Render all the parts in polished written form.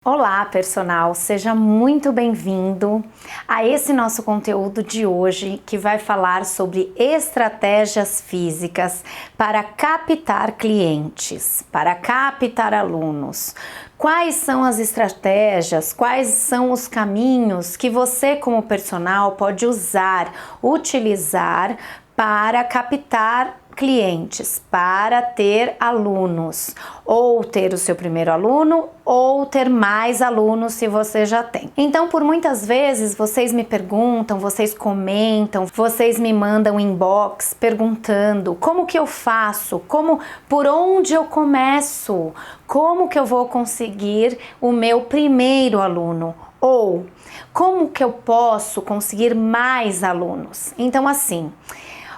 Olá, personal! Seja muito bem-vindo a esse nosso conteúdo de hoje que vai falar sobre estratégias físicas para captar clientes, para captar alunos. Quais são as estratégias, quais são os caminhos que você como personal pode utilizar para captar clientes, para ter alunos, ou ter o seu primeiro aluno, ou ter mais alunos se você já tem. Então, por muitas vezes, vocês me perguntam, vocês comentam, vocês me mandam inbox perguntando como que eu faço, por onde eu começo, como que eu vou conseguir o meu primeiro aluno, ou como que eu posso conseguir mais alunos. Então, assim,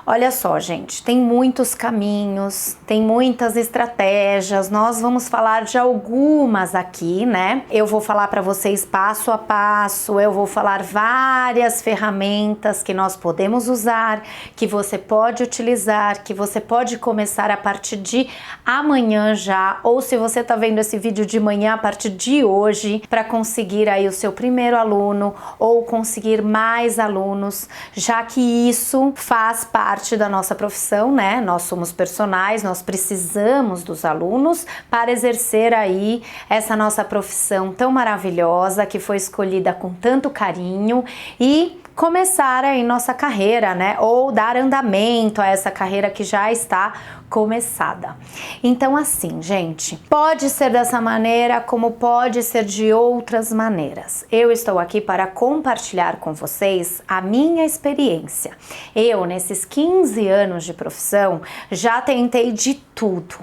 olha só, gente, tem muitos caminhos, tem muitas estratégias, nós vamos falar de algumas aqui, né? Eu vou falar para vocês passo a passo, eu vou falar várias ferramentas que nós podemos usar, que você pode utilizar, que você pode começar a partir de amanhã já, ou se você tá vendo esse vídeo de manhã, a partir de hoje, para conseguir aí o seu primeiro aluno ou conseguir mais alunos, já que isso faz parte da nossa profissão, né? Nós somos personagens, nós precisamos dos alunos para exercer aí essa nossa profissão tão maravilhosa que foi escolhida com tanto carinho e começar aí nossa carreira, né? Ou dar andamento a essa carreira que já está começada. Então, assim, gente, pode ser dessa maneira, como pode ser de outras maneiras. Eu estou aqui para compartilhar com vocês a minha experiência. Eu, nesses 15 anos de profissão, já tentei de tudo.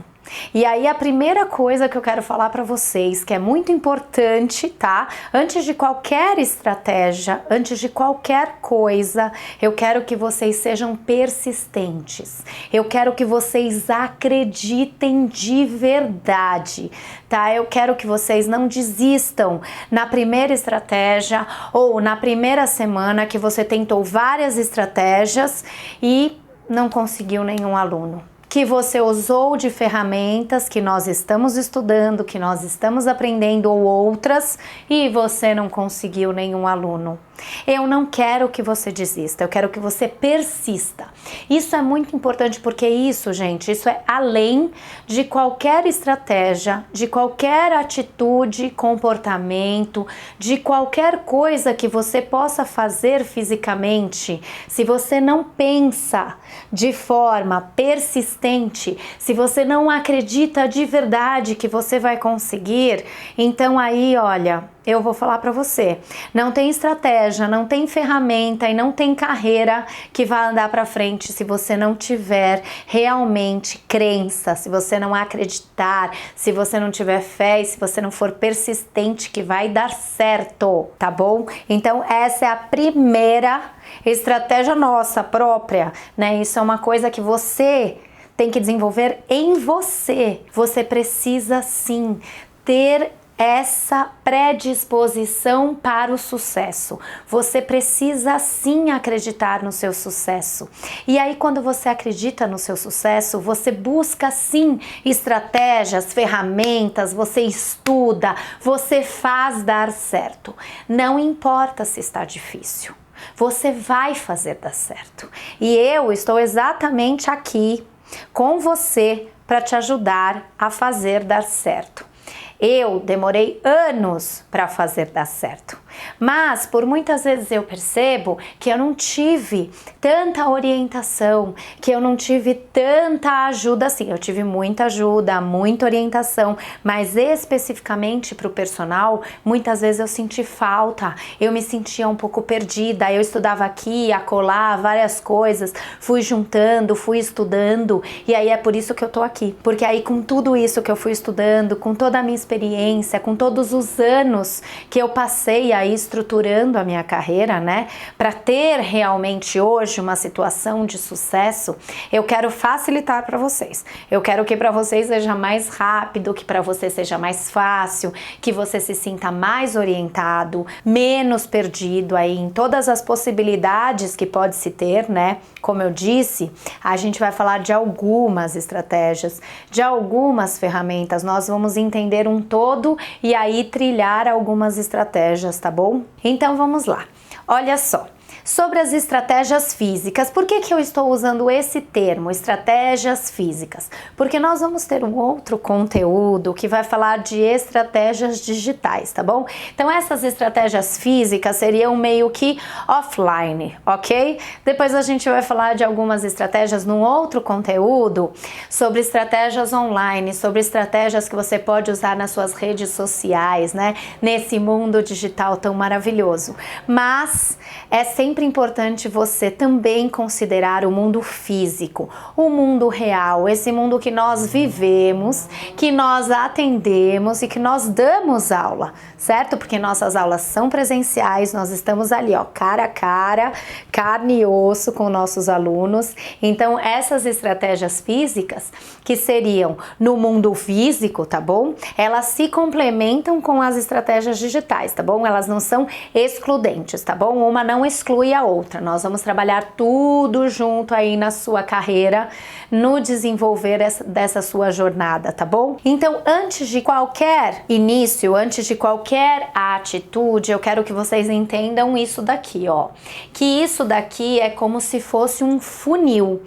E aí a primeira coisa que eu quero falar para vocês, que é muito importante, tá? Antes de qualquer estratégia, antes de qualquer coisa, eu quero que vocês sejam persistentes. Eu quero que vocês acreditem de verdade, tá? Eu quero que vocês não desistam na primeira estratégia ou na primeira semana que você tentou várias estratégias e não conseguiu nenhum aluno. Que você usou de ferramentas que nós estamos estudando, que nós estamos aprendendo ou outras e você não conseguiu nenhum aluno. Eu não quero que você desista, eu quero que você persista. Isso é muito importante porque isso, gente, isso é além de qualquer estratégia, de qualquer atitude, comportamento, de qualquer coisa que você possa fazer fisicamente. Se você não pensa de forma persistente, se você não acredita de verdade que você vai conseguir, então aí, olha, eu vou falar para você, não tem estratégia, não tem ferramenta e não tem carreira que vai andar para frente se você não tiver realmente crença, se você não acreditar, se você não tiver fé e se você não for persistente que vai dar certo, tá bom? Então essa é a primeira estratégia nossa própria, né? Isso é uma coisa que você tem que desenvolver em você. Você precisa sim ter essa predisposição para o sucesso. Você precisa sim acreditar no seu sucesso. E aí quando você acredita no seu sucesso, você busca sim estratégias, ferramentas, você estuda, você faz dar certo. Não importa se está difícil. Você vai fazer dar certo. E eu estou exatamente aqui com você para te ajudar a fazer dar certo. Eu demorei anos para fazer dar certo, mas por muitas vezes eu percebo que eu não tive tanta orientação, que eu não tive tanta ajuda assim. Eu tive muita ajuda, muita orientação, mas especificamente para o personal, muitas vezes eu senti falta, eu me sentia um pouco perdida, eu estudava aqui, acolá, várias coisas, fui juntando, fui estudando, e aí é por isso que eu tô aqui, porque aí com tudo isso que eu fui estudando, com toda a minha experiência, com todos os anos que eu passei aí estruturando a minha carreira, né? Para ter realmente hoje uma situação de sucesso, eu quero facilitar para vocês. Eu quero que para vocês seja mais rápido, que para você seja mais fácil, que você se sinta mais orientado, menos perdido aí em todas as possibilidades que pode se ter, né? Como eu disse, a gente vai falar de algumas estratégias, de algumas ferramentas. Nós vamos entender um todo e aí trilhar algumas estratégias, tá bom? Então vamos lá. Olha só. Sobre as estratégias físicas, por que eu estou usando esse termo, estratégias físicas? Porque nós vamos ter um outro conteúdo que vai falar de estratégias digitais, tá bom? Então essas estratégias físicas seriam meio que offline, ok? Depois a gente vai falar de algumas estratégias num outro conteúdo sobre estratégias online, sobre estratégias que você pode usar nas suas redes sociais, né? Nesse mundo digital tão maravilhoso. Mas é sempre importante você também considerar o mundo físico, o mundo real, esse mundo que nós vivemos, que nós atendemos e que nós damos aula, certo? Porque nossas aulas são presenciais, nós estamos ali, ó, cara a cara, carne e osso com nossos alunos. Então, essas estratégias físicas, que seriam no mundo físico, tá bom? Elas se complementam com as estratégias digitais, tá bom? Elas não são excludentes, tá bom? Uma não exclui a outra. Nós vamos trabalhar tudo junto aí na sua carreira, no desenvolver dessa sua jornada, tá bom? Então, antes de qualquer início, antes de qualquer atitude, eu quero que vocês entendam isso daqui, ó. Que isso daqui é como se fosse um funil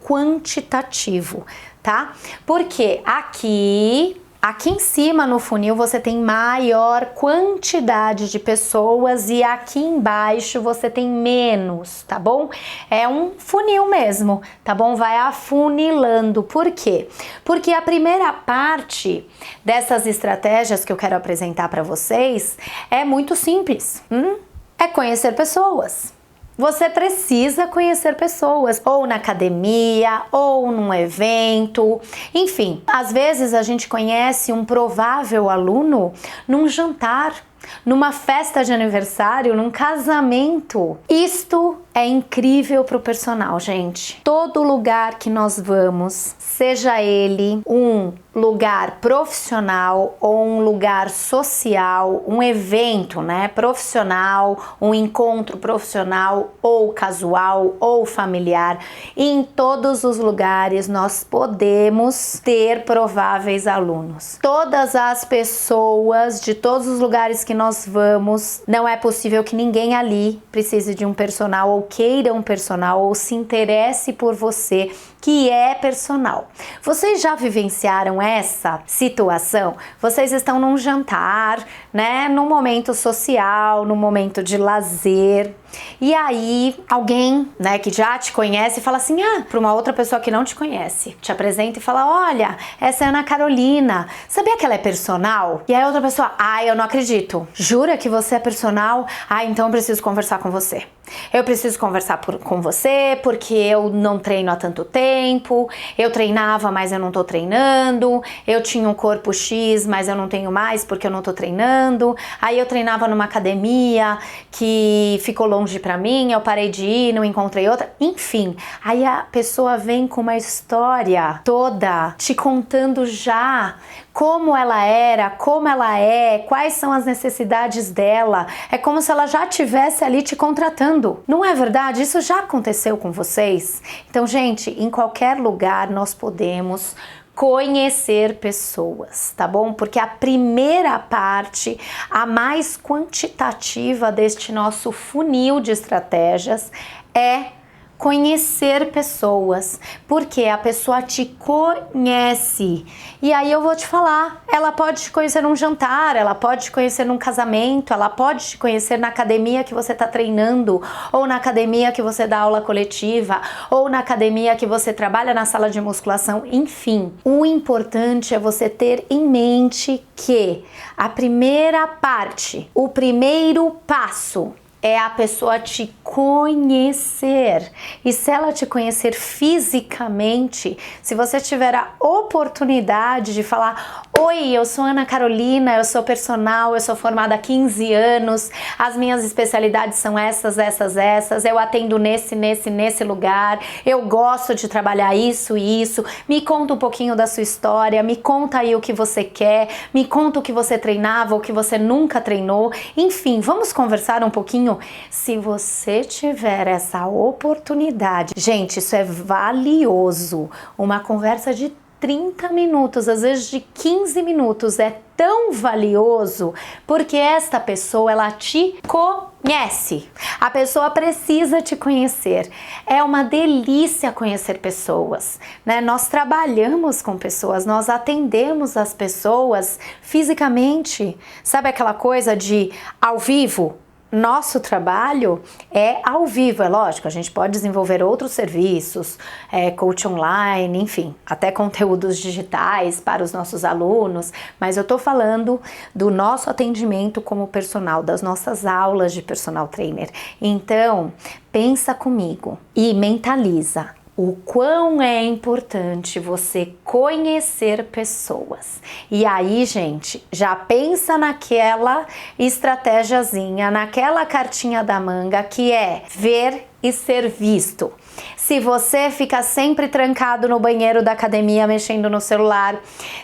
quantitativo, tá? Porque aqui em cima no funil você tem maior quantidade de pessoas e aqui embaixo você tem menos, tá bom? É um funil mesmo, tá bom? Vai afunilando. Por quê? Porque a primeira parte dessas estratégias que eu quero apresentar para vocês é muito simples. É conhecer pessoas. Você precisa conhecer pessoas, ou na academia, ou num evento, enfim. Às vezes a gente conhece um provável aluno num jantar, numa festa de aniversário, num casamento. Isto é incrível para o personal, gente. Todo lugar que nós vamos, seja ele um lugar profissional ou um lugar social, um evento, né, profissional, um encontro profissional ou casual ou familiar, em todos os lugares nós podemos ter prováveis alunos. Todas as pessoas de todos os lugares que nós vamos, não é possível que ninguém ali precise de um personal ou queira um personal ou se interesse por você que é personal. Vocês já vivenciaram essa situação? Vocês estão num jantar, né, num momento social, num momento de lazer, e aí alguém, né, que já te conhece fala assim, para uma outra pessoa que não te conhece, te apresenta e fala, olha, essa é a Ana Carolina, sabia que ela é personal? E aí a outra pessoa, eu não acredito, jura que você é personal? Então eu preciso conversar com você. Eu preciso conversar com você porque eu não treino há tanto tempo, eu treinava, mas eu não tô treinando, eu tinha um corpo X, mas eu não tenho mais porque eu não tô treinando, aí eu treinava numa academia que ficou longe pra mim, eu parei de ir, não encontrei outra, enfim. Aí a pessoa vem com uma história toda te contando já como ela era, como ela é, quais são as necessidades dela. É como se ela já estivesse ali te contratando. Não é verdade? Isso já aconteceu com vocês? Então, gente, em qualquer lugar nós podemos conhecer pessoas, tá bom? Porque a primeira parte, a mais quantitativa deste nosso funil de estratégias é conhecer pessoas, porque a pessoa te conhece. E aí eu vou te falar, ela pode te conhecer num jantar, ela pode te conhecer num casamento, ela pode te conhecer na academia que você está treinando, ou na academia que você dá aula coletiva, ou na academia que você trabalha na sala de musculação, enfim. O importante é você ter em mente que a primeira parte, o primeiro passo é a pessoa te conhecer. E se ela te conhecer fisicamente, se você tiver a oportunidade de falar: oi, eu sou Ana Carolina, eu sou personal, eu sou formada há 15 anos, as minhas especialidades são essas, eu atendo nesse lugar, eu gosto de trabalhar isso e isso, me conta um pouquinho da sua história, me conta aí o que você quer, me conta o que você treinava, o que você nunca treinou, enfim, vamos conversar um pouquinho. Se você tiver essa oportunidade, gente, isso é valioso, uma conversa de 30 minutos, às vezes de 15 minutos, é tão valioso porque esta pessoa, ela te conhece. A pessoa precisa te conhecer. É uma delícia conhecer pessoas, né? Nós trabalhamos com pessoas, nós atendemos as pessoas fisicamente. Sabe aquela coisa de ao vivo? Nosso trabalho é ao vivo, é lógico, a gente pode desenvolver outros serviços, coach online, enfim, até conteúdos digitais para os nossos alunos, mas eu tô falando do nosso atendimento como personal, das nossas aulas de personal trainer. Então, pensa comigo e mentaliza o quão é importante você conhecer pessoas. E aí, gente, já pensa naquela estratégiazinha, naquela cartinha da manga que é ver e ser visto. Se você fica sempre trancado no banheiro da academia mexendo no celular,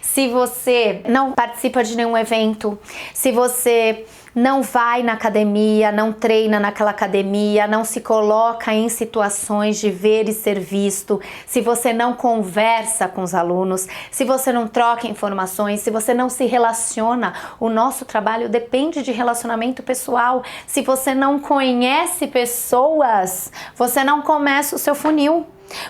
se você não participa de nenhum evento, se você não vai na academia, não treina naquela academia, não se coloca em situações de ver e ser visto, se você não conversa com os alunos, se você não troca informações, se você não se relaciona, o nosso trabalho depende de relacionamento pessoal. Se você não conhece pessoas, você não começa o seu funil.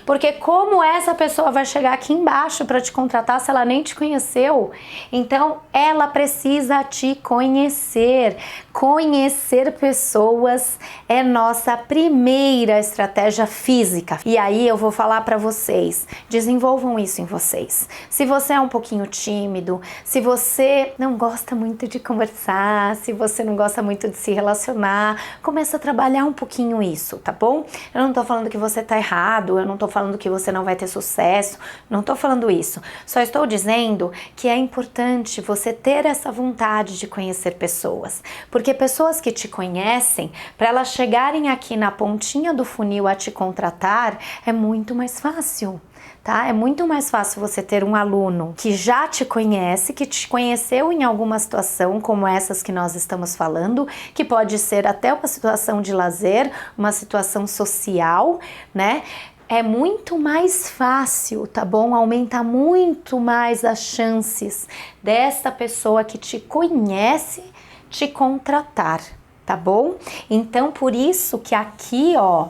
Porque como essa pessoa vai chegar aqui embaixo para te contratar se ela nem te conheceu? Então, ela precisa te conhecer. Conhecer pessoas é nossa primeira estratégia física. E aí eu vou falar para vocês, desenvolvam isso em vocês. Se você é um pouquinho tímido, se você não gosta muito de conversar, se você não gosta muito de se relacionar, começa a trabalhar um pouquinho isso, tá bom? Eu não tô falando que você tá errado, eu não tô falando que você não vai ter sucesso, não tô falando isso. Só estou dizendo que é importante você ter essa vontade de conhecer pessoas, porque pessoas que te conhecem, para elas chegarem aqui na pontinha do funil a te contratar, é muito mais fácil. Tá? É muito mais fácil você ter um aluno que já te conhece, que te conheceu em alguma situação como essas que nós estamos falando, que pode ser até uma situação de lazer, uma situação social, né? É muito mais fácil, tá bom? Aumenta muito mais as chances dessa pessoa que te conhece te contratar, tá bom? Então, por isso que aqui, ó,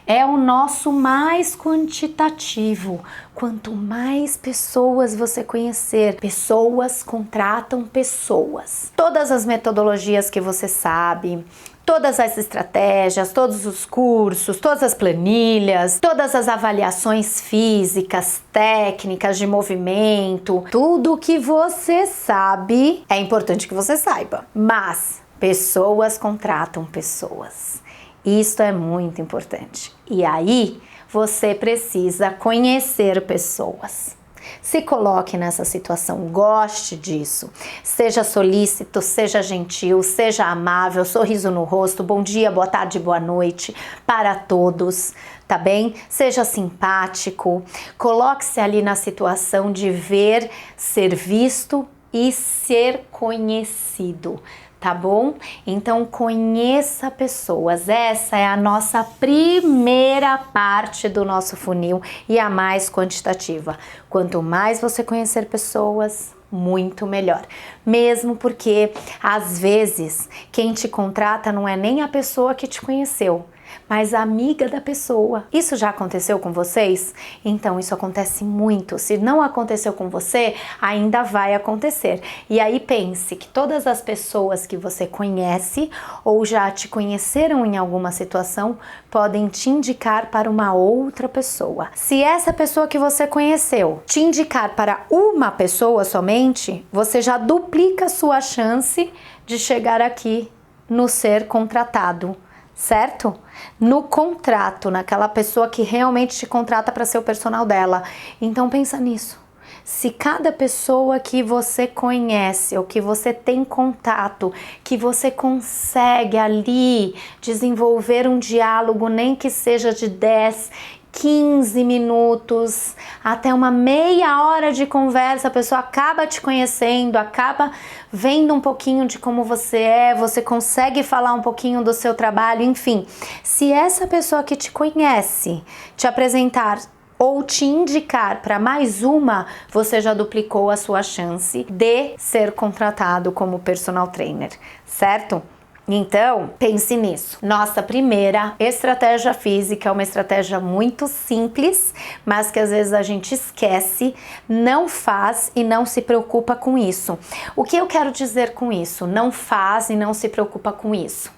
é o nosso mais quantitativo. Quanto mais pessoas você conhecer, pessoas contratam pessoas. Todas as metodologias que você sabe, todas as estratégias, todos os cursos, todas as planilhas, todas as avaliações físicas, técnicas de movimento, tudo que você sabe, é importante que você saiba. Mas pessoas contratam pessoas. Isso é muito importante. E aí, você precisa conhecer pessoas. Se coloque nessa situação, goste disso. Seja solícito, seja gentil, seja amável, sorriso no rosto, bom dia, boa tarde, boa noite para todos, tá bem? Seja simpático, coloque-se ali na situação de ver, ser visto e ser conhecido. Tá bom? Então conheça pessoas, essa é a nossa primeira parte do nosso funil e a mais quantitativa. Quanto mais você conhecer pessoas, muito melhor. Mesmo porque, às vezes, quem te contrata não é nem a pessoa que te conheceu, mas a amiga da pessoa. Isso já aconteceu com vocês? Então isso acontece muito. Se não aconteceu com você, ainda vai acontecer. E aí pense que todas as pessoas que você conhece ou já te conheceram em alguma situação podem te indicar para uma outra pessoa. Se essa pessoa que você conheceu te indicar para uma pessoa somente, você já duplica a sua chance de chegar aqui no ser contratado. certo? No contrato, naquela pessoa que realmente te contrata para ser o personal dela. Então pensa nisso. Se cada pessoa que você conhece ou que você tem contato, que você consegue ali desenvolver um diálogo, nem que seja de 10, 15 minutos, até uma meia hora de conversa, a pessoa acaba te conhecendo, acaba vendo um pouquinho de como você é, você consegue falar um pouquinho do seu trabalho, enfim. Se essa pessoa que te conhece te apresentar ou te indicar para mais uma, você já duplicou a sua chance de ser contratado como personal trainer, certo? Então, pense nisso. Nossa primeira estratégia física é uma estratégia muito simples, mas que às vezes a gente esquece, não faz e não se preocupa com isso. O que eu quero dizer com isso? Não faz e não se preocupa com isso.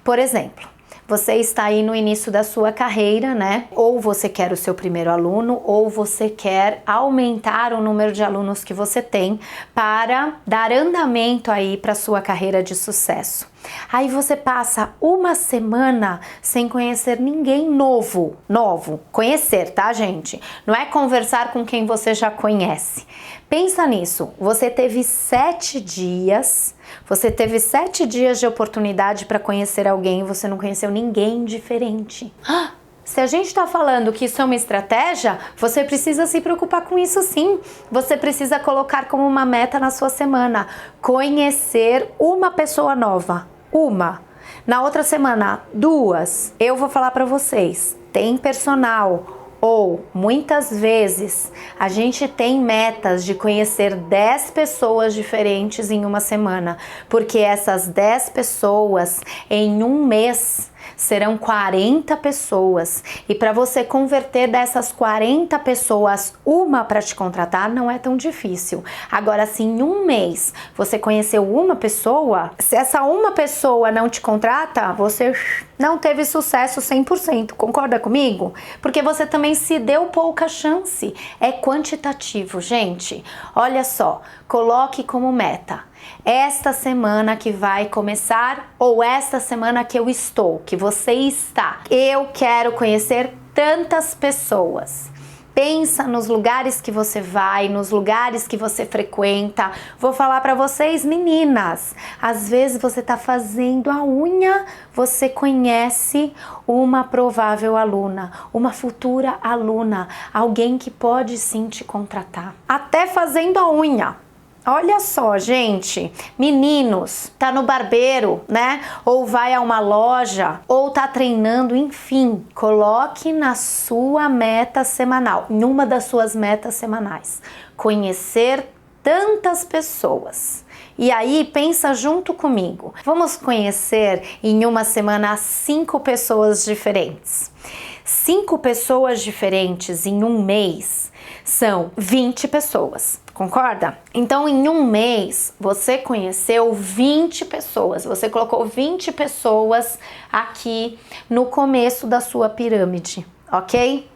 Por exemplo, você está aí no início da sua carreira, né? Ou você quer o seu primeiro aluno, ou você quer aumentar o número de alunos que você tem para dar andamento aí para sua carreira de sucesso. Aí você passa uma semana sem conhecer ninguém novo. Conhecer, tá, gente? Não é conversar com quem você já conhece. Pensa nisso, você teve 7 dias de oportunidade para conhecer alguém e você não conheceu ninguém diferente. Se a gente está falando que isso é uma estratégia, você precisa se preocupar com isso sim. Você precisa colocar como uma meta na sua semana, conhecer uma pessoa nova. Uma. Na outra semana, 2. Eu vou falar para vocês, tem personal. Ou, muitas vezes, a gente tem metas de conhecer 10 pessoas diferentes em uma semana, porque essas 10 pessoas, em um mês, serão 40 pessoas. E para você converter dessas 40 pessoas uma para te contratar, não é tão difícil. Agora, se em um mês você conheceu uma pessoa, se essa uma pessoa não te contrata, você não teve sucesso 100%, concorda comigo? Porque você também se deu pouca chance. É quantitativo, gente. Olha só, coloque como meta. Esta semana que vai começar ou esta semana que eu estou, que você está. Eu quero conhecer tantas pessoas. Pensa nos lugares que você vai, nos lugares que você frequenta. Vou falar para vocês, meninas, às vezes você tá fazendo a unha, você conhece uma provável aluna, uma futura aluna, alguém que pode sim te contratar. Até fazendo a unha. Olha só, gente, meninos, tá no barbeiro, né? Ou vai a uma loja, ou tá treinando, enfim, coloque na sua meta semanal, numa das suas metas semanais, conhecer tantas pessoas. E aí, pensa junto comigo, vamos conhecer em uma semana 5 pessoas diferentes. 5 pessoas diferentes em um mês são 20 pessoas. Concorda? Então, em um mês, você conheceu 20 pessoas. Você colocou 20 pessoas aqui no começo da sua pirâmide, ok?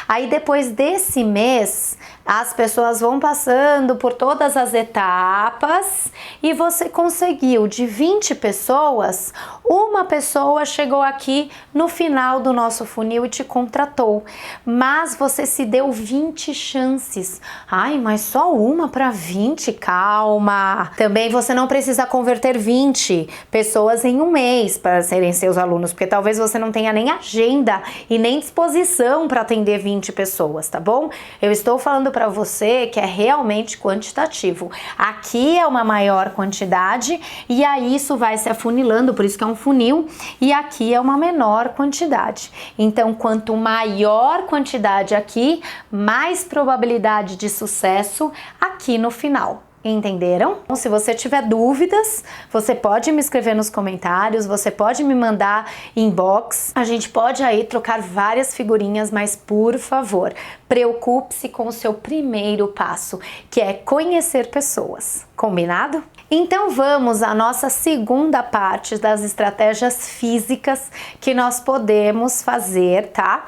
Aí, depois desse mês, as pessoas vão passando por todas as etapas e você conseguiu de 20 pessoas, uma pessoa chegou aqui no final do nosso funil e te contratou, mas você se deu 20 chances. Ai, mas só uma para 20? Calma! Também você não precisa converter 20 pessoas em um mês para serem seus alunos, porque talvez você não tenha nem agenda e nem disposição para atender 20 pessoas, tá bom? Eu estou falando para você que é realmente quantitativo. Aqui é uma maior quantidade e aí isso vai se afunilando, por isso que é um funil, e aqui é uma menor quantidade. Então, quanto maior quantidade aqui, mais probabilidade de sucesso aqui no final. Entenderam? Então, se você tiver dúvidas, você pode me escrever nos comentários, você pode me mandar inbox, a gente pode aí trocar várias figurinhas, mas por favor, preocupe-se com o seu primeiro passo, que é conhecer pessoas. Combinado? Então vamos à nossa segunda parte das estratégias físicas que nós podemos fazer, tá?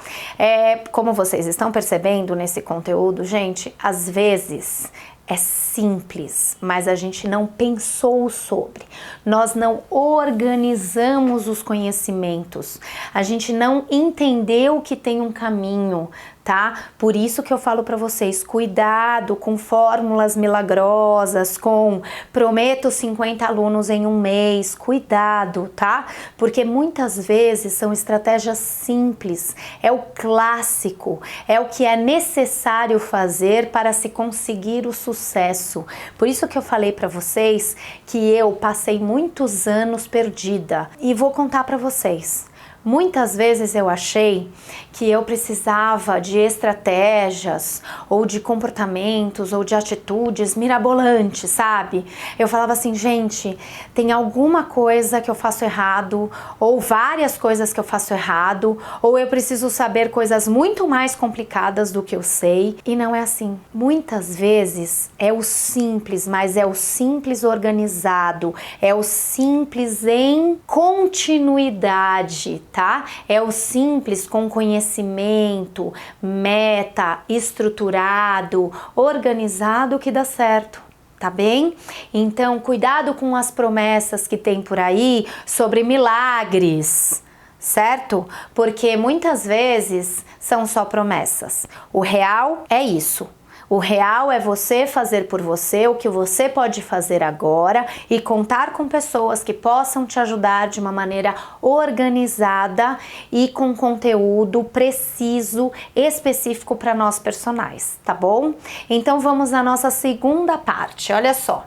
Como vocês estão percebendo nesse conteúdo, gente, às vezes É simples, mas a gente não pensou sobre. Nós não organizamos os conhecimentos. A gente não entendeu que tem um caminho, tá? Por isso que eu falo para vocês, cuidado com fórmulas milagrosas, com prometo 50 alunos em um mês, cuidado, tá? Porque muitas vezes são estratégias simples, é o clássico, é o que é necessário fazer para se conseguir o sucesso. Por isso que eu falei para vocês que eu passei muitos anos perdida e vou contar para vocês. Muitas vezes eu achei que eu precisava de estratégias ou de comportamentos ou de atitudes mirabolantes, sabe? Eu falava assim, gente, tem alguma coisa que eu faço errado ou várias coisas que eu faço errado ou eu preciso saber coisas muito mais complicadas do que eu sei, e não é assim. Muitas vezes é o simples, mas é o simples organizado, é o simples em continuidade, tá? É o simples com conhecimento, meta, estruturado, organizado que dá certo, tá bem? Então, cuidado com as promessas que tem por aí sobre milagres, certo? Porque muitas vezes são só promessas. O real é isso. O real é você fazer por você o que você pode fazer agora e contar com pessoas que possam te ajudar de uma maneira organizada e com conteúdo preciso, específico para nós personagens, tá bom? Então vamos à nossa segunda parte, olha só.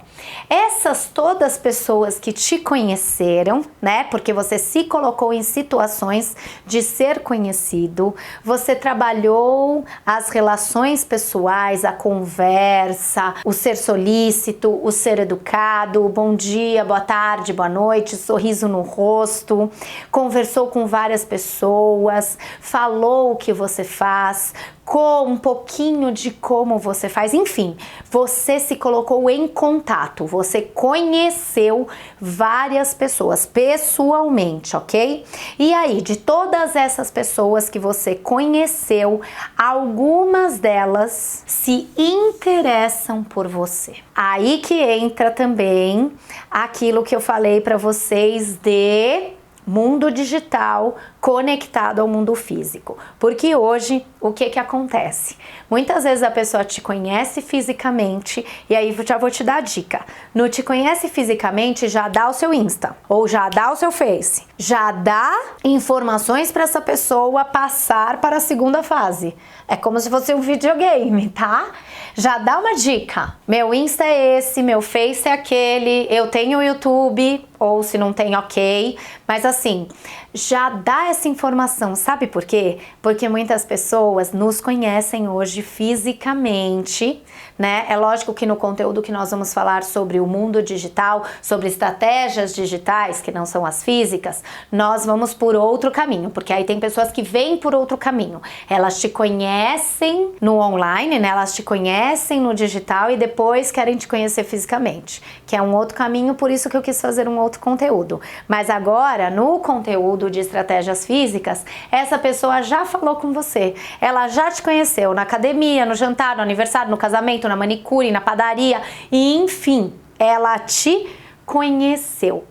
Essas todas pessoas que te conheceram, né? Porque você se colocou em situações de ser conhecido, você trabalhou as relações pessoais, a conversa, o ser solícito, o ser educado, o bom dia, boa tarde, boa noite, sorriso no rosto, conversou com várias pessoas, falou o que você faz, com um pouquinho de como você faz, enfim, você se colocou em contato, você conheceu várias pessoas pessoalmente, ok? E aí, de todas essas pessoas que você conheceu, algumas delas se interessam por você. Aí que entra também aquilo que eu falei para vocês de mundo digital conectado ao mundo físico. Porque hoje, o que acontece? Muitas vezes a pessoa te conhece fisicamente, e aí já vou te dar a dica. No te conhece fisicamente, já dá o seu Insta, ou já dá o seu Face. Já dá informações para essa pessoa passar para a segunda fase. É como se fosse um videogame, tá? Já dá uma dica. Meu Insta é esse, meu Face é aquele, eu tenho o YouTube, ou se não tem, ok. Mas assim, já dá essa informação, sabe por quê? Porque muitas pessoas nos conhecem hoje fisicamente, né? É lógico que no conteúdo que nós vamos falar sobre o mundo digital, sobre estratégias digitais, que não são as físicas, nós vamos por outro caminho, porque aí tem pessoas que vêm por outro caminho. Elas te conhecem no online, né? Elas te conhecem no digital e depois querem te conhecer fisicamente, que é um outro caminho, por isso que eu quis fazer um outro conteúdo. Mas agora, no conteúdo de estratégias físicas, essa pessoa já falou com você, ela já te conheceu na academia, no jantar, no aniversário, no casamento, na manicure, na padaria, e enfim, ela te conheceu.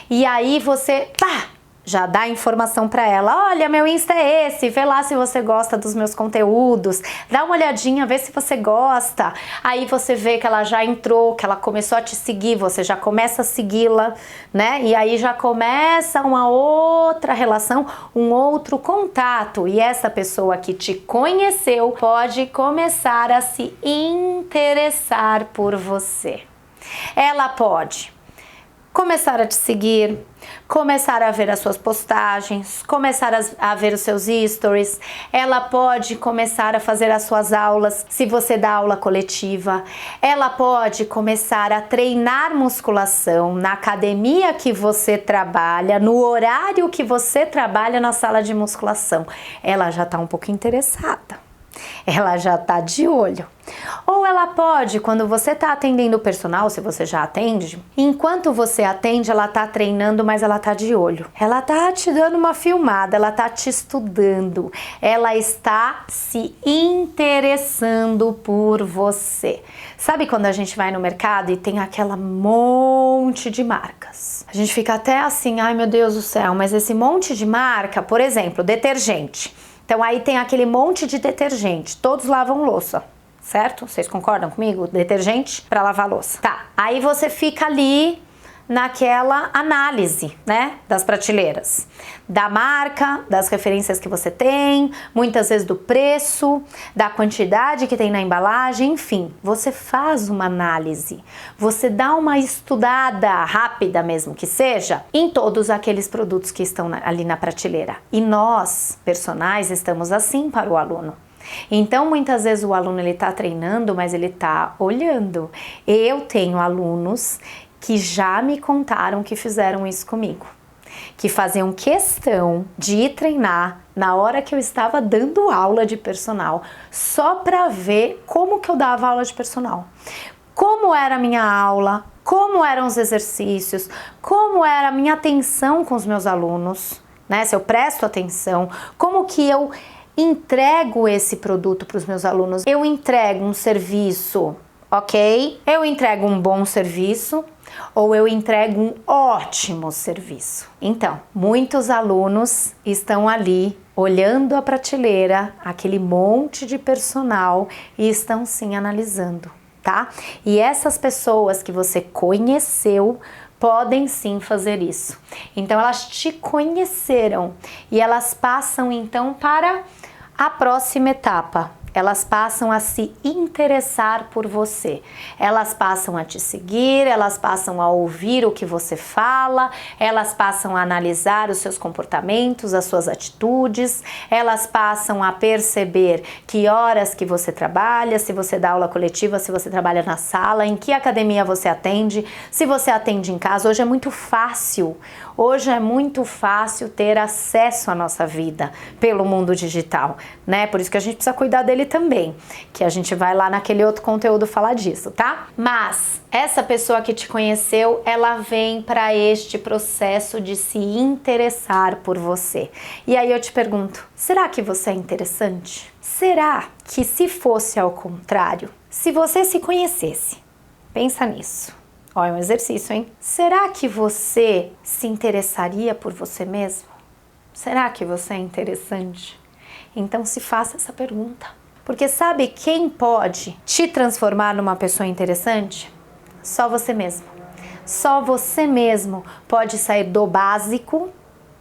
E aí você, pá, já dá informação para ela, olha, meu Insta é esse, vê lá se você gosta dos meus conteúdos, dá uma olhadinha, vê se você gosta. Aí você vê que ela já entrou, que ela começou a te seguir, você já começa a segui-la, né? E aí já começa uma outra relação, um outro contato. E essa pessoa que te conheceu pode começar a se interessar por você. Ela pode começar a te seguir, começar a ver as suas postagens, começar a ver os seus stories. Ela pode começar a fazer as suas aulas, se você dá aula coletiva. Ela pode começar a treinar musculação na academia que você trabalha, no horário que você trabalha na sala de musculação. Ela já está um pouco interessada. Ela já tá de olho. Ou ela pode, quando você tá atendendo o personal, se você já atende, enquanto você atende, ela tá treinando, mas ela tá de olho. Ela tá te dando uma filmada, ela tá te estudando, ela está se interessando por você. Sabe quando a gente vai no mercado e tem aquela monte de marcas? A gente fica até assim, ai meu Deus do céu, mas esse monte de marca, por exemplo, detergente. Então aí tem aquele monte de detergente, todos lavam louça, certo? Vocês concordam comigo? Detergente para lavar louça. Tá, aí você fica ali naquela análise, né, das prateleiras, da marca, das referências que você tem, muitas vezes do preço, da quantidade que tem na embalagem, enfim, você faz uma análise, você dá uma estudada rápida mesmo que seja, em todos aqueles produtos que estão ali na prateleira. E nós, personagens, estamos assim para o aluno. Então, muitas vezes o aluno ele tá treinando, mas ele tá olhando. Eu tenho alunos que já me contaram que fizeram isso comigo, que faziam questão de ir treinar na hora que eu estava dando aula de personal, só para ver como que eu dava aula de personal, como era a minha aula, como eram os exercícios, como era a minha atenção com os meus alunos, né? Se eu presto atenção, como que eu entrego esse produto para os meus alunos. Eu entrego um serviço, ok? Eu entrego um bom serviço ou eu entrego um ótimo serviço. Então, muitos alunos estão ali olhando a prateleira, aquele monte de personal e estão sim analisando, tá? E essas pessoas que você conheceu podem sim fazer isso. Então elas te conheceram e elas passam então para a próxima etapa. Elas passam a se interessar por você, elas passam a te seguir, elas passam a ouvir o que você fala, elas passam a analisar os seus comportamentos, as suas atitudes, elas passam a perceber que horas que você trabalha, se você dá aula coletiva, se você trabalha na sala, em que academia você atende, se você atende em casa. Hoje é muito fácil ter acesso à nossa vida pelo mundo digital, né? Por isso que a gente precisa cuidar dele também, que a gente vai lá naquele outro conteúdo falar disso, tá? Mas essa pessoa que te conheceu, ela vem para este processo de se interessar por você. E aí eu te pergunto, será que você é interessante? Será que se fosse ao contrário, se você se conhecesse, pensa nisso. Ó, é um exercício, hein? Será que você se interessaria por você mesmo? Será que você é interessante? Então se faça essa pergunta. Porque sabe quem pode te transformar numa pessoa interessante? Só você mesmo. Só você mesmo pode sair do básico,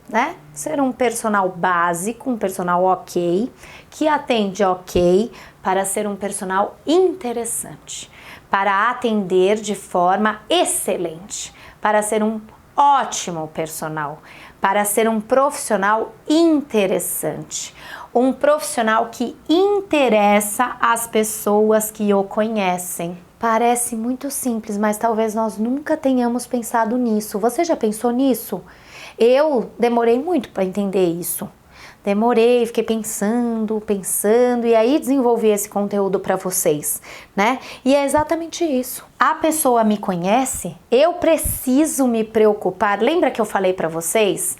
né? Ser um personal básico, um personal ok, que atende ok, para ser um personal interessante, para atender de forma excelente, para ser um ótimo personal, para ser um profissional interessante, um profissional que interessa as pessoas que o conhecem. Parece muito simples, mas talvez nós nunca tenhamos pensado nisso. Você já pensou nisso? Eu demorei muito para entender isso. Demorei, fiquei pensando, e aí desenvolvi esse conteúdo para vocês, né? E é exatamente isso. A pessoa me conhece, eu preciso me preocupar. Lembra que eu falei para vocês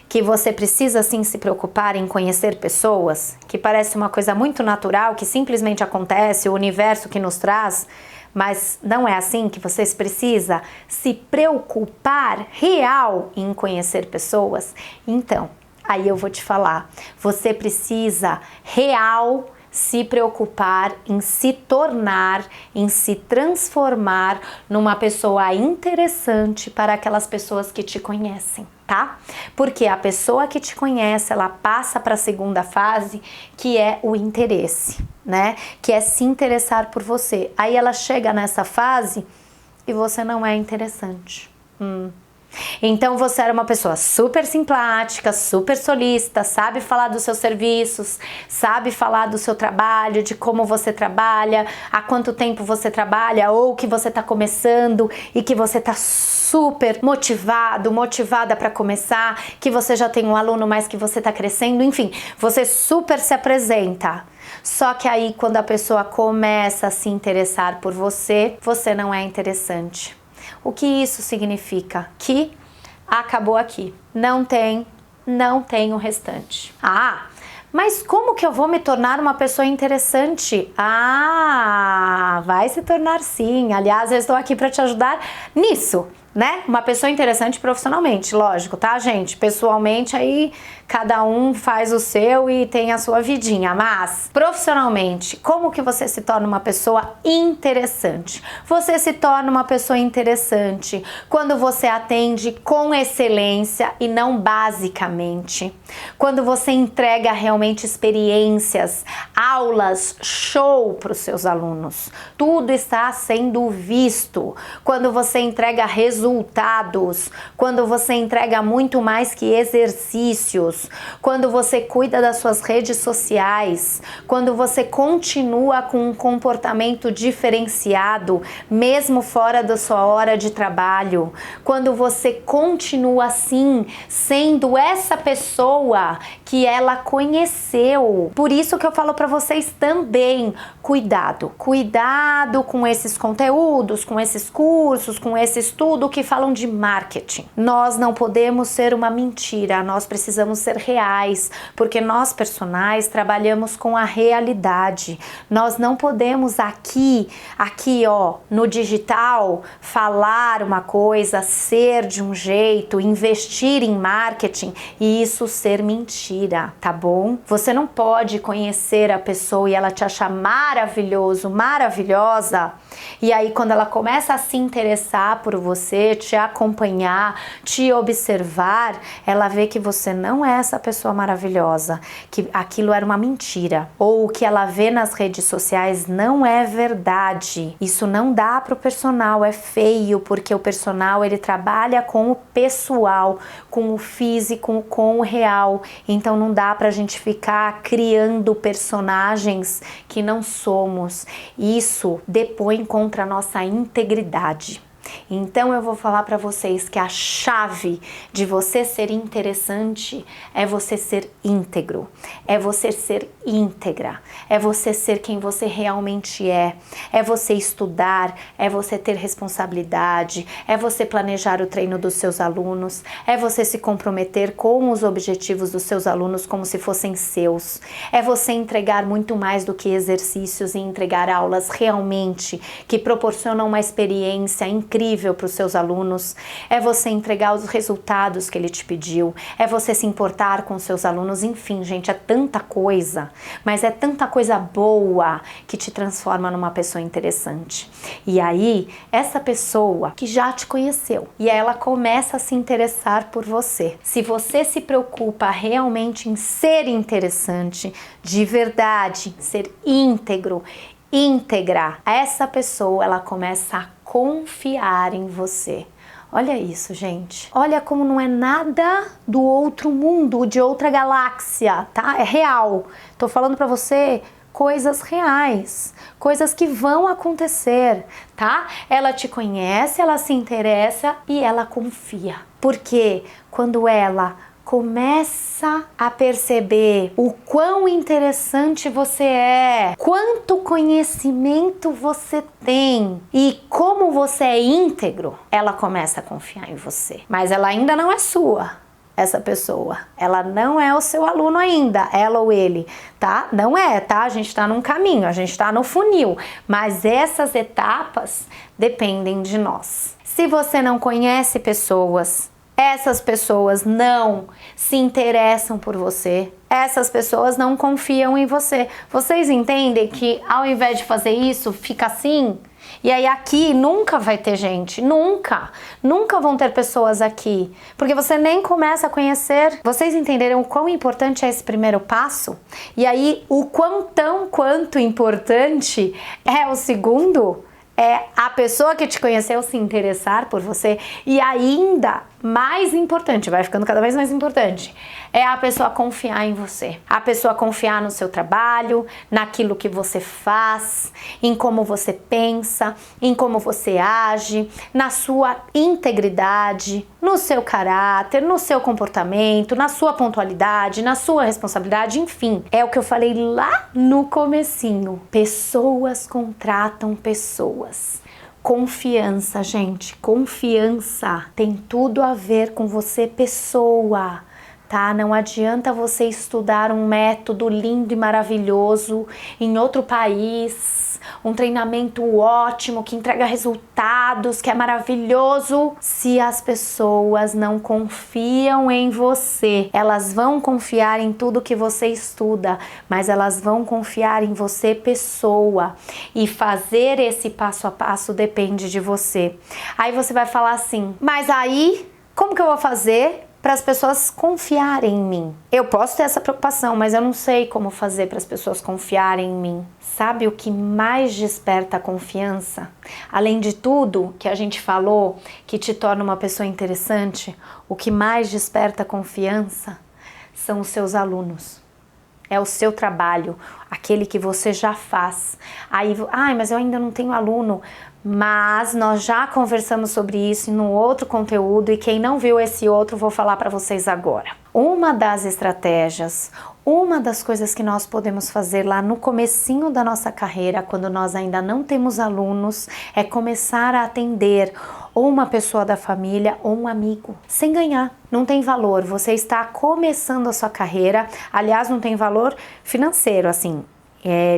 que você precisa sim se preocupar em conhecer pessoas? Que parece uma coisa muito natural, que simplesmente acontece, o universo que nos traz, mas não é assim, que vocês precisam se preocupar real em conhecer pessoas? Então, aí eu vou te falar, você precisa real se preocupar em se tornar, em se transformar numa pessoa interessante para aquelas pessoas que te conhecem, tá? Porque a pessoa que te conhece, ela passa para a segunda fase, que é o interesse, né? Que é se interessar por você. Aí ela chega nessa fase e você não é interessante. Então você era uma pessoa super simpática, super solícita, sabe falar dos seus serviços, sabe falar do seu trabalho, de como você trabalha, há quanto tempo você trabalha ou que você está começando e que você está super motivada para começar, que você já tem um aluno, mas que você está crescendo, enfim, você super se apresenta. Só que aí quando a pessoa começa a se interessar por você, você não é interessante. O que isso significa? Que acabou aqui. Não tem o restante. Ah, mas como que eu vou me tornar uma pessoa interessante? Ah, vai se tornar sim. Aliás, eu estou aqui para te ajudar nisso, né? Uma pessoa interessante profissionalmente, lógico, tá, gente? Pessoalmente, aí cada um faz o seu e tem a sua vidinha, mas profissionalmente, como que você se torna uma pessoa interessante? Você se torna uma pessoa interessante quando você atende com excelência e não basicamente. Quando você entrega realmente experiências, aulas, show para os seus alunos. Tudo está sendo visto. Quando você entrega resultados, quando você entrega muito mais que exercícios, quando você cuida das suas redes sociais, quando você continua com um comportamento diferenciado, mesmo fora da sua hora de trabalho, quando você continua assim, sendo essa pessoa que ela conheceu. Por isso que eu falo para vocês também, cuidado com esses conteúdos, com esses cursos, com esse estudo que falam de marketing. Nós não podemos ser uma mentira, nós precisamos ser reais, porque nós personagens trabalhamos com a realidade. Nós não podemos aqui ó, no digital, falar uma coisa, ser de um jeito, investir em marketing e isso ser mentira, tá bom? Você não pode conhecer a pessoa e ela te achar maravilhoso, maravilhosa, e aí quando ela começa a se interessar por você, te acompanhar, te observar, ela vê que você não é essa pessoa maravilhosa, que aquilo era uma mentira, ou o que ela vê nas redes sociais não é verdade. Isso não dá pro personal, é feio, porque o personal ele trabalha com o pessoal, com o físico, com o real, então não dá pra gente ficar criando personagens que não somos. Isso depõe contra a nossa integridade. Então eu vou falar para vocês que a chave de você ser interessante é você ser íntegro, é você ser íntegra, é você ser quem você realmente é você estudar, é você ter responsabilidade, é você planejar o treino dos seus alunos, é você se comprometer com os objetivos dos seus alunos como se fossem seus, é você entregar muito mais do que exercícios e entregar aulas realmente que proporcionam uma experiência incrível para os seus alunos, é você entregar os resultados que ele te pediu, é você se importar com os seus alunos, enfim, gente, é tanta coisa, mas é tanta coisa boa que te transforma numa pessoa interessante. E aí, essa pessoa que já te conheceu e ela começa a se interessar por você. Se você se preocupa realmente em ser interessante, de verdade, ser íntegro, íntegra, essa pessoa ela começa a confiar em você. Olha isso, gente. Olha como não é nada do outro mundo, de outra galáxia, tá? É real. Tô falando pra você coisas reais, coisas que vão acontecer, tá? Ela te conhece, ela se interessa e ela confia. Porque quando ela começa a perceber o quão interessante você é, quanto conhecimento você tem e como você é íntegro, ela começa a confiar em você. Mas ela ainda não é sua, essa pessoa. Ela não é o seu aluno ainda, ela ou ele, tá? Não é, tá? A gente tá num caminho, a gente tá no funil, mas essas etapas dependem de nós. Se você não conhece pessoas, essas pessoas não se interessam por você, essas pessoas não confiam em você. Vocês entendem que ao invés de fazer isso, fica assim? E aí aqui nunca vai ter gente, nunca vão ter pessoas aqui, porque você nem começa a conhecer. Vocês entenderam o quão importante é esse primeiro passo? E aí o quanto importante é o segundo? É a pessoa que te conheceu se interessar por você e ainda mais importante, vai ficando cada vez mais importante, é a pessoa confiar em você. A pessoa confiar no seu trabalho, naquilo que você faz, em como você pensa, em como você age, na sua integridade, no seu caráter, no seu comportamento, na sua pontualidade, na sua responsabilidade, enfim. É o que eu falei lá no comecinho. Pessoas contratam pessoas. Confiança, gente, confiança tem tudo a ver com você, pessoa, tá? Não adianta você estudar um método lindo e maravilhoso em outro país, um treinamento ótimo que entrega resultados, que é maravilhoso, se as pessoas não confiam em você. Elas vão confiar em tudo que você estuda, mas elas vão confiar em você, pessoa. E fazer esse passo a passo depende de você. Aí você vai falar assim, mas aí, como que eu vou fazer para as pessoas confiarem em mim? Eu posso ter essa preocupação, mas eu não sei como fazer para as pessoas confiarem em mim. Sabe o que mais desperta a confiança? Além de tudo que a gente falou, que te torna uma pessoa interessante, o que mais desperta a confiança são os seus alunos. É o seu trabalho, aquele que você já faz. Aí, mas eu ainda não tenho aluno. Mas nós já conversamos sobre isso no outro conteúdo e quem não viu esse outro, vou falar para vocês agora. Uma das estratégias, uma das coisas que nós podemos fazer lá no comecinho da nossa carreira, quando nós ainda não temos alunos, é começar a atender ou uma pessoa da família ou um amigo, sem ganhar. Não tem valor, você está começando a sua carreira, aliás, não tem valor financeiro, assim,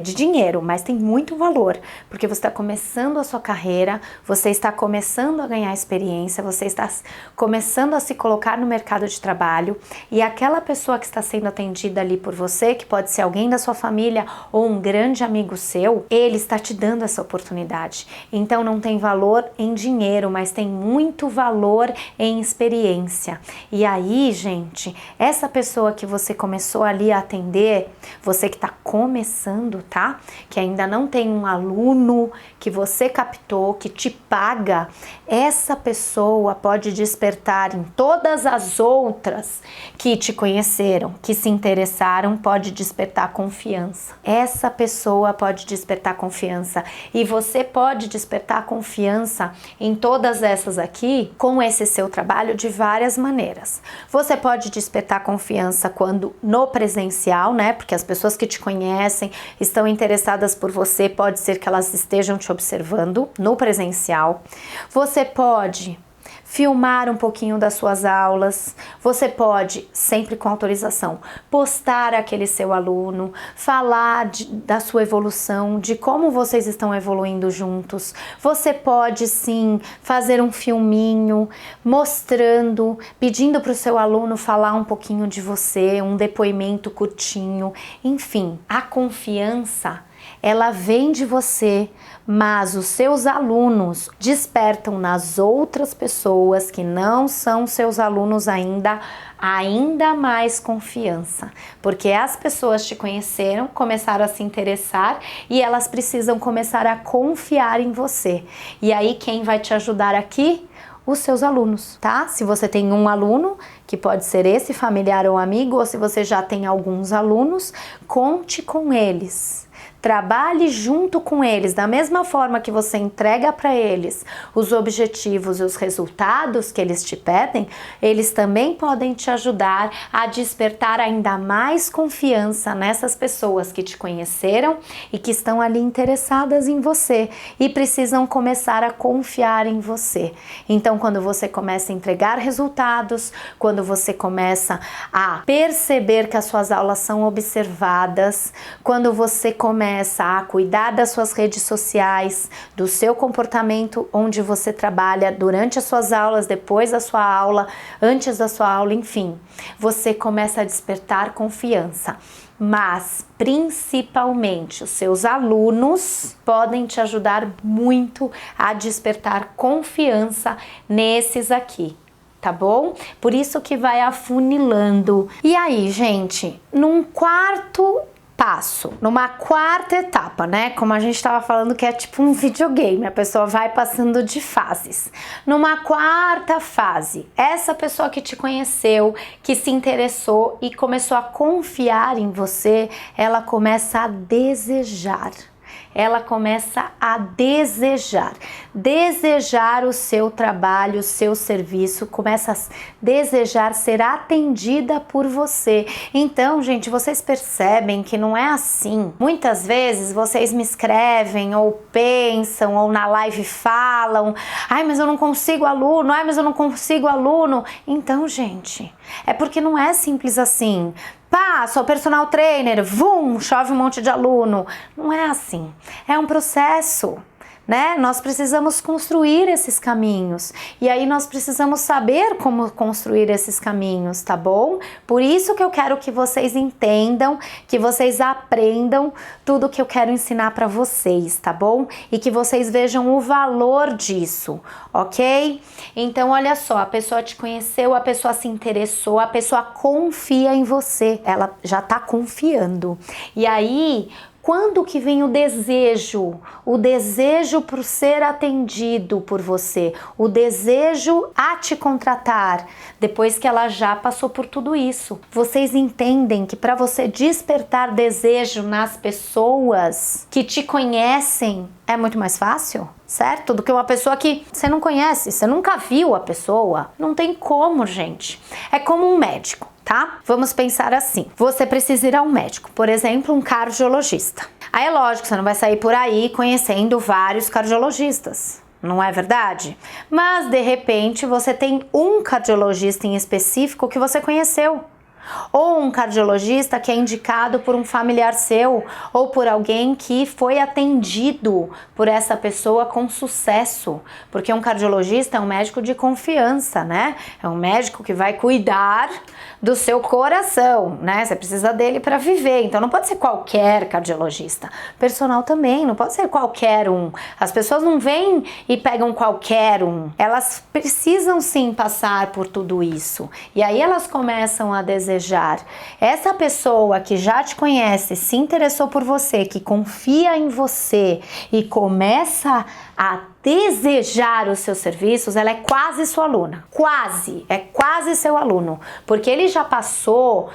de dinheiro, mas tem muito valor, porque você está começando a sua carreira, você está começando a ganhar experiência, você está começando a se colocar no mercado de trabalho e aquela pessoa que está sendo atendida ali por você, que pode ser alguém da sua família ou um grande amigo seu, ele está te dando essa oportunidade. Então não tem valor em dinheiro, mas tem muito valor em experiência. E aí, gente, essa pessoa que você começou ali a atender, você que está começando, tá? Que ainda não tem um aluno que você captou, que te paga, essa pessoa pode despertar em todas as outras que te conheceram, que se interessaram, pode despertar confiança. Essa pessoa pode despertar confiança e você pode despertar confiança em todas essas aqui com esse seu trabalho de várias maneiras. Você pode despertar confiança quando no presencial, né? Porque as pessoas que te conhecem estão interessadas por você, pode ser que elas estejam te observando no presencial. Você pode filmar um pouquinho das suas aulas, você pode, sempre com autorização, postar aquele seu aluno, falar da sua evolução, de como vocês estão evoluindo juntos. Você pode sim fazer um filminho mostrando, pedindo para o seu aluno falar um pouquinho de você, um depoimento curtinho, enfim, a confiança ela vem de você, mas os seus alunos despertam nas outras pessoas que não são seus alunos ainda mais confiança, porque as pessoas te conheceram, começaram a se interessar e elas precisam começar a confiar em você. E aí quem vai te ajudar aqui? Os seus alunos, tá? Se você tem um aluno, que pode ser esse familiar ou amigo, ou se você já tem alguns alunos, conte com eles. Trabalhe junto com eles, da mesma forma que você entrega para eles os objetivos e os resultados que eles te pedem, eles também podem te ajudar a despertar ainda mais confiança nessas pessoas que te conheceram e que estão ali interessadas em você e precisam começar a confiar em você. Então, quando você começa a entregar resultados, quando você começa a perceber que as suas aulas são observadas, quando você começa a cuidar das suas redes sociais, do seu comportamento onde você trabalha durante as suas aulas, depois da sua aula, antes da sua aula, enfim, você começa a despertar confiança. Mas, principalmente, os seus alunos podem te ajudar muito a despertar confiança nesses aqui. Tá bom? Por isso que vai afunilando. E aí, gente, num quarto passo, numa quarta etapa, né? Como a gente estava falando que é tipo um videogame, a pessoa vai passando de fases. Numa quarta fase, essa pessoa que te conheceu, que se interessou e começou a confiar em você, ela começa a desejar. Ela começa a desejar o seu trabalho, o seu serviço, começa a desejar ser atendida por você. Então, gente, vocês percebem que não é assim. Muitas vezes vocês me escrevem ou pensam ou na live falam: ai, mas eu não consigo aluno, ai, mas eu não consigo aluno. Então, gente, é porque não é simples assim. Pá, sou personal trainer, vum, chove um monte de aluno. Não é assim. É um processo, né? Nós precisamos construir esses caminhos. E aí nós precisamos saber como construir esses caminhos, tá bom? Por isso que eu quero que vocês entendam, que vocês aprendam tudo que eu quero ensinar para vocês, tá bom? E que vocês vejam o valor disso, ok? Então, olha só, a pessoa te conheceu, a pessoa se interessou, a pessoa confia em você. Ela já tá confiando. E aí, quando que vem o desejo por ser atendido por você, o desejo a te contratar, depois que ela já passou por tudo isso. Vocês entendem que para você despertar desejo nas pessoas que te conhecem é muito mais fácil, certo? Do que uma pessoa que você não conhece, você nunca viu a pessoa. Não tem como, gente. É como um médico. Tá? Vamos pensar assim, você precisa ir a um médico, por exemplo, um cardiologista. Aí é lógico, você não vai sair por aí conhecendo vários cardiologistas, não é verdade? Mas de repente você tem um cardiologista em específico que você conheceu. Ou um cardiologista que é indicado por um familiar seu ou por alguém que foi atendido por essa pessoa com sucesso, porque um cardiologista é um médico de confiança, né? É um médico que vai cuidar do seu coração, né? Você precisa dele para viver, então não pode ser qualquer cardiologista. Personal também, não pode ser qualquer um. As pessoas não vêm e pegam qualquer um. Elas precisam sim passar por tudo isso. E aí elas começam a desejar. Essa pessoa que já te conhece, se interessou por você, que confia em você e começa a desejar os seus serviços, ela é quase sua aluna. É quase seu aluno. Porque ele já passou,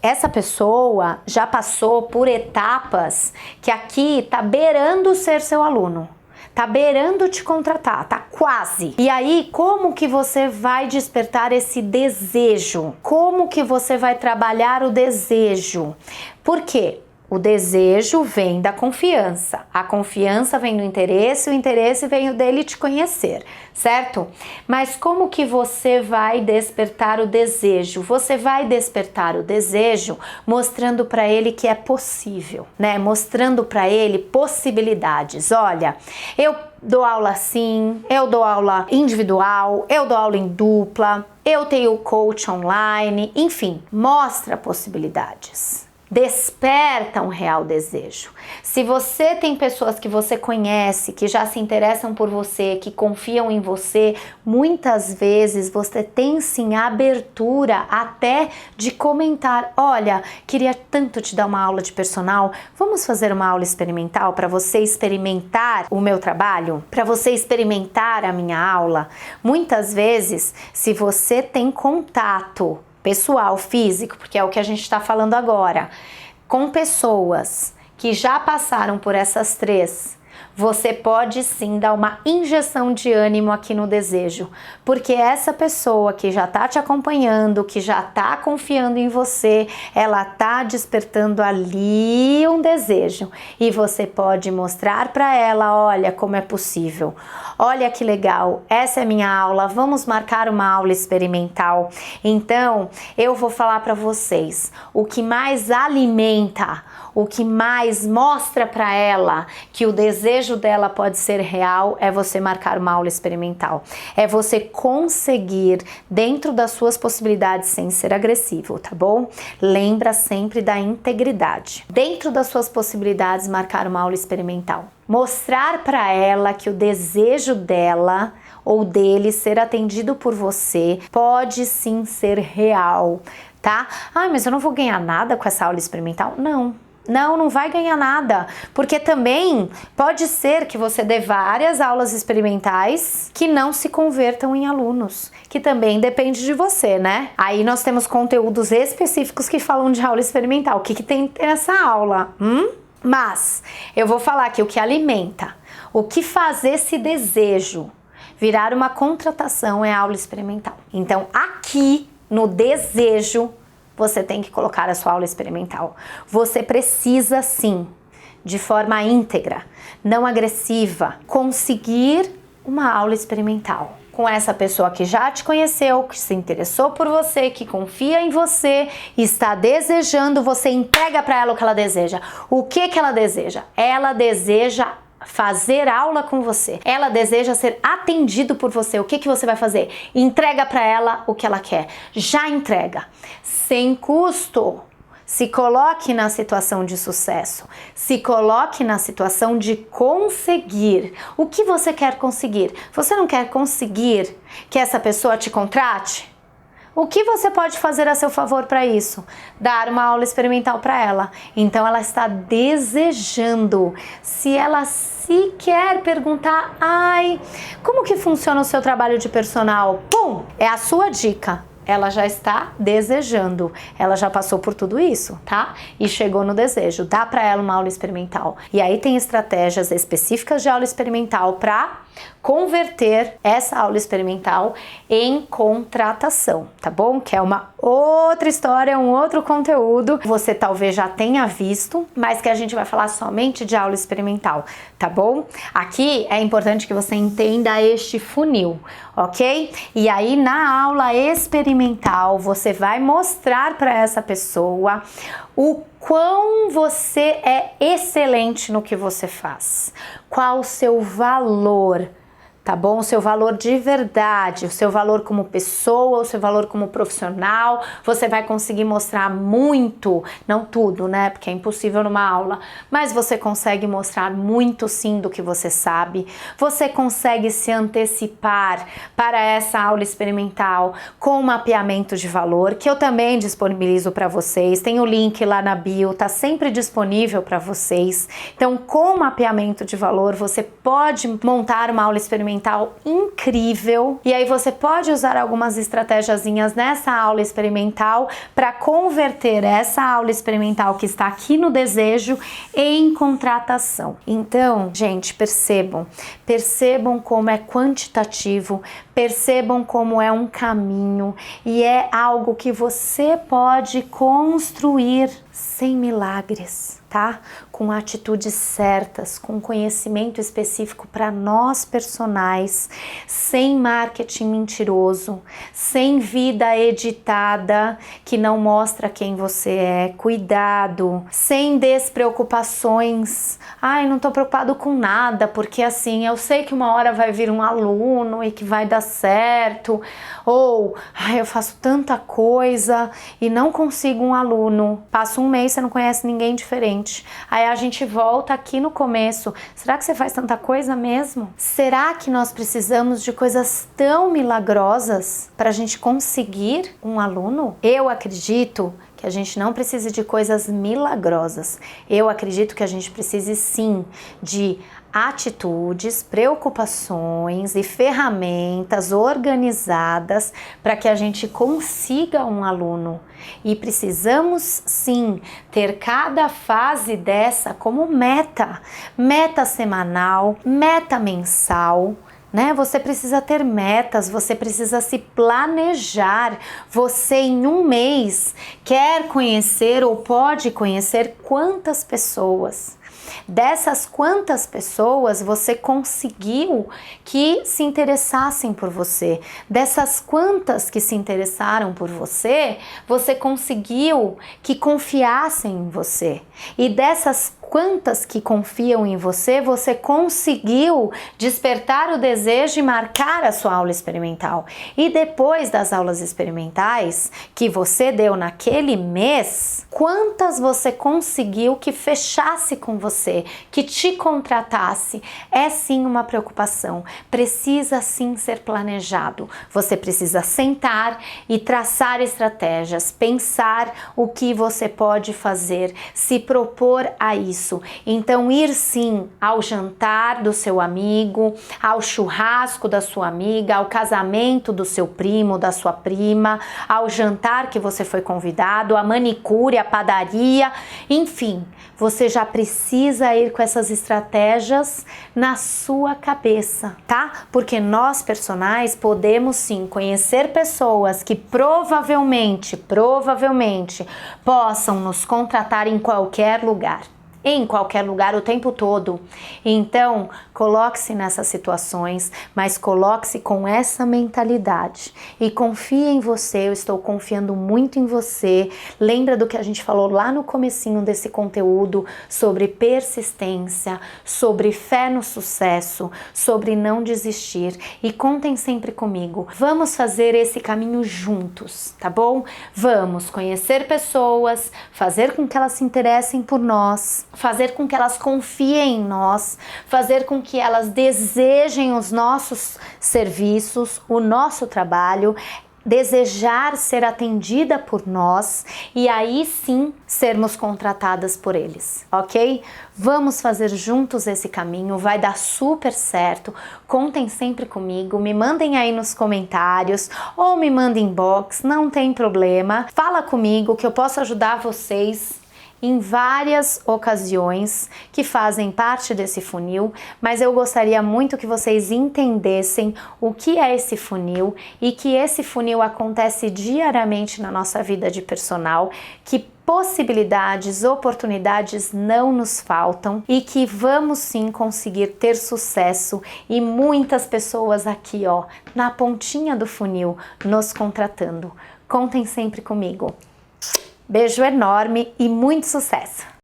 essa pessoa já passou por etapas que aqui tá beirando ser seu aluno. Tá beirando te contratar, tá quase. E aí, como que você vai despertar esse desejo? Como que você vai trabalhar o desejo? Por quê? O desejo vem da confiança, a confiança vem do interesse, o interesse vem dele te conhecer, certo? Mas como que você vai despertar o desejo? Você vai despertar o desejo mostrando para ele que é possível, né? Mostrando para ele possibilidades. Olha, eu dou aula assim, eu dou aula individual, eu dou aula em dupla, eu tenho coach online, enfim, mostra possibilidades. Desperta um real desejo. Se você tem pessoas que você conhece, que já se interessam por você, que confiam em você, muitas vezes você tem sim a abertura até de comentar: olha, queria tanto te dar uma aula de personal, vamos fazer uma aula experimental para você experimentar o meu trabalho, para você experimentar a minha aula. Muitas vezes, se você tem contato pessoal, físico, porque é o que a gente está falando agora, com pessoas que já passaram por essas três, você pode sim dar uma injeção de ânimo aqui no desejo, porque essa pessoa que já tá te acompanhando, que já tá confiando em você, ela tá despertando ali um desejo e você pode mostrar para ela: olha como é possível, olha que legal, essa é a minha aula, vamos marcar uma aula experimental. Então eu vou falar para vocês, o que mais alimenta, o que mais mostra para ela que o desejo dela pode ser real é você marcar uma aula experimental. É você conseguir, dentro das suas possibilidades, sem ser agressivo, tá bom? Lembra sempre da integridade. Dentro das suas possibilidades, marcar uma aula experimental. Mostrar para ela que o desejo dela ou dele ser atendido por você pode sim ser real, tá? Ah, mas eu não vou ganhar nada com essa aula experimental? Não. Não vai ganhar nada, porque também pode ser que você dê várias aulas experimentais que não se convertam em alunos, que também depende de você, né? Aí nós temos conteúdos específicos que falam de aula experimental. O que tem nessa aula? Mas eu vou falar aqui o que alimenta, o que faz esse desejo virar uma contratação é a aula experimental. Então aqui no desejo você tem que colocar a sua aula experimental. Você precisa sim, de forma íntegra, não agressiva, conseguir uma aula experimental com essa pessoa que já te conheceu, que se interessou por você, que confia em você, está desejando, você entrega para ela o que ela deseja. O que ela deseja? Ela deseja fazer aula com você. Ela deseja ser atendido por você. O que você vai fazer? Entrega para ela o que ela quer. Já entrega. Sem custo. Se coloque na situação de sucesso. Se coloque na situação de conseguir. O que você quer conseguir? Você não quer conseguir que essa pessoa te contrate? O que você pode fazer a seu favor para isso? Dar uma aula experimental para ela. Então ela está desejando. Se ela sequer perguntar, como que funciona o seu trabalho de personal? Pum! É a sua dica. Ela já está desejando, ela já passou por tudo isso, tá? E chegou no desejo, dá para ela uma aula experimental. E aí tem estratégias específicas de aula experimental para converter essa aula experimental em contratação, tá bom? Que é uma outra história, um outro conteúdo, você talvez já tenha visto, mas que a gente vai falar somente de aula experimental, tá bom? Aqui é importante que você entenda este funil, ok? E aí na aula experimental você vai mostrar para essa pessoa o quão você é excelente no que você faz, qual o seu valor, tá bom? O seu valor de verdade, o seu valor como pessoa, o seu valor como profissional. Você vai conseguir mostrar muito, não tudo, né? Porque é impossível numa aula, mas você consegue mostrar muito sim do que você sabe. Você consegue se antecipar para essa aula experimental com mapeamento de valor, que eu também disponibilizo para vocês. Tem o link lá na bio, tá sempre disponível para vocês. Então, com mapeamento de valor, você pode montar uma aula experimental incrível, e aí você pode usar algumas estratégiazinhas nessa aula experimental para converter essa aula experimental que está aqui no desejo em contratação. Então, gente, percebam como é quantitativo, percebam como é um caminho e é algo que você pode construir sem milagres, tá? Com atitudes certas, com conhecimento específico para nós personagens, sem marketing mentiroso, sem vida editada que não mostra quem você é, cuidado, sem despreocupações. Não tô preocupado com nada, porque assim, eu sei que uma hora vai vir um aluno e que vai dar certo, ou eu faço tanta coisa e não consigo um aluno, passa um mês, você não conhece ninguém diferente, aí a gente volta aqui no começo, será que você faz tanta coisa mesmo? Será que nós precisamos de coisas tão milagrosas para a gente conseguir um aluno? Eu acredito que a gente não precisa de coisas milagrosas. Eu acredito que a gente precise sim de atitudes, preocupações e ferramentas organizadas para que a gente consiga um aluno. E precisamos sim ter cada fase dessa como meta semanal, meta mensal, né? Você precisa ter metas, você precisa se planejar. Você em um mês quer conhecer ou pode conhecer quantas pessoas? Dessas quantas pessoas você conseguiu que se interessassem por você? Dessas quantas que se interessaram por você, você conseguiu que confiassem em você? E dessas quantas que confiam em você, você conseguiu despertar o desejo e marcar a sua aula experimental. E depois das aulas experimentais que você deu naquele mês, quantas você conseguiu que fechasse com você, que te contratasse? É sim uma preocupação, precisa sim ser planejado. Você precisa sentar e traçar estratégias, pensar o que você pode fazer, se propor a isso. Então ir sim ao jantar do seu amigo, ao churrasco da sua amiga, ao casamento do seu primo, da sua prima, ao jantar que você foi convidado, a manicure, a padaria, enfim, você já precisa ir com essas estratégias na sua cabeça, tá? Porque nós, personagens, podemos sim conhecer pessoas que provavelmente possam nos contratar em qualquer lugar o tempo todo. Então, coloque-se nessas situações, mas coloque-se com essa mentalidade e confie em você. Eu estou confiando muito em você. Lembra do que a gente falou lá no comecinho desse conteúdo sobre persistência, sobre fé no sucesso, sobre não desistir, e contem sempre comigo. Vamos fazer esse caminho juntos, tá bom? Vamos conhecer pessoas, fazer com que elas se interessem por nós, fazer com que elas confiem em nós, fazer com que elas desejem os nossos serviços, o nosso trabalho, desejar ser atendida por nós e aí sim sermos contratadas por eles, ok? Vamos fazer juntos esse caminho, vai dar super certo. Contem sempre comigo, me mandem aí nos comentários ou me mandem inbox, não tem problema. Fala comigo que eu posso ajudar vocês em várias ocasiões que fazem parte desse funil, mas eu gostaria muito que vocês entendessem o que é esse funil e que esse funil acontece diariamente na nossa vida de personal, que possibilidades, oportunidades não nos faltam e que vamos sim conseguir ter sucesso e muitas pessoas aqui, ó, na pontinha do funil nos contratando. Contem sempre comigo. Beijo enorme e muito sucesso!